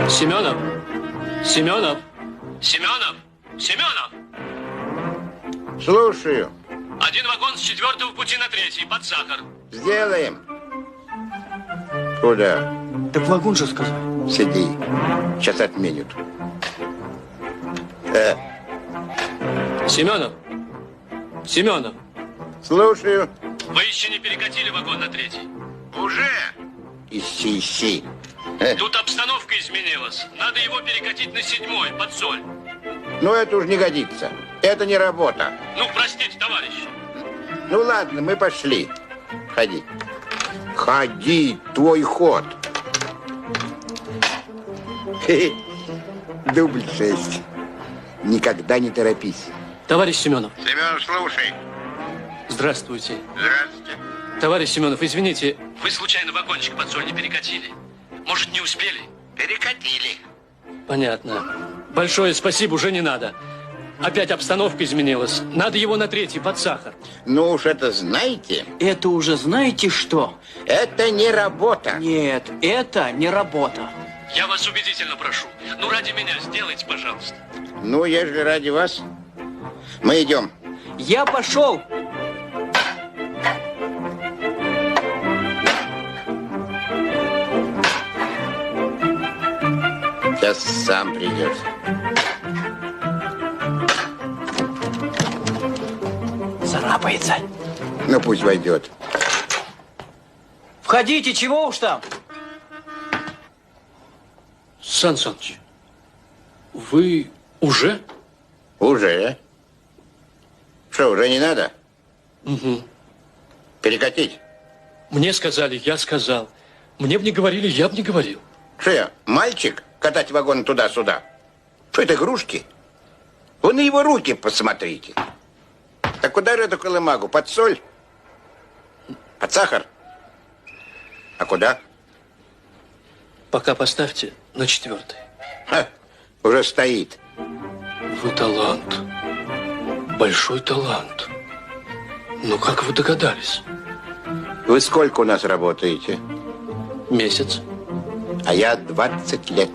Семенов! Семенов! Семенов! Семенов! Слушаю. Один вагон с 4-го пути на 3-й, под сахар. Сделаем. Куда? Так вагон же сказал. Сиди. Сейчас отменят. Семенов! Семенов! Слушаю. Вы еще не перекатили вагон на 3-й? Уже? Ищи. Тут обстановка изменилась. Надо его перекатить на 7-й, под соль. Ну, это уж не годится. Это не работа. Ну, простите, товарищи. Ну, ладно, мы пошли. Ходи. Ходи, твой ход. Дубль 6. Никогда не торопись. Товарищ Семенов. Семен, слушай. Здравствуйте. Здравствуйте. Товарищ Семенов, извините, вы случайно вагончик под соль не перекатили? Может, не успели? Перекатили. Понятно. Большое спасибо, уже не надо. Опять обстановка изменилась. Надо его на 3-й, под сахар. Ну уж это знаете. Это уже знаете что? Это не работа. Нет, это не работа. Я вас убедительно прошу. Ну, ради меня сделайте, пожалуйста. Ну, ежели ради вас, мы идем. Я пошел. Сейчас сам придет. Царапается. Ну, пусть войдет. Входите, чего уж там? Сан Саныч, вы уже? Уже. Что, уже не надо? Угу. Перекатить? Мне сказали, я сказал. Мне бы не говорили, я бы не говорил. Что я, мальчик, катать вагон туда-сюда? Что это, игрушки? Вы на его руки посмотрите. Так куда же эту колымагу? Под соль? Под сахар? А куда? Пока поставьте на 4-й. Ха, уже стоит. Вы талант. Большой талант. Ну, как вы догадались? Вы сколько у нас работаете? Месяц. А я 20 лет.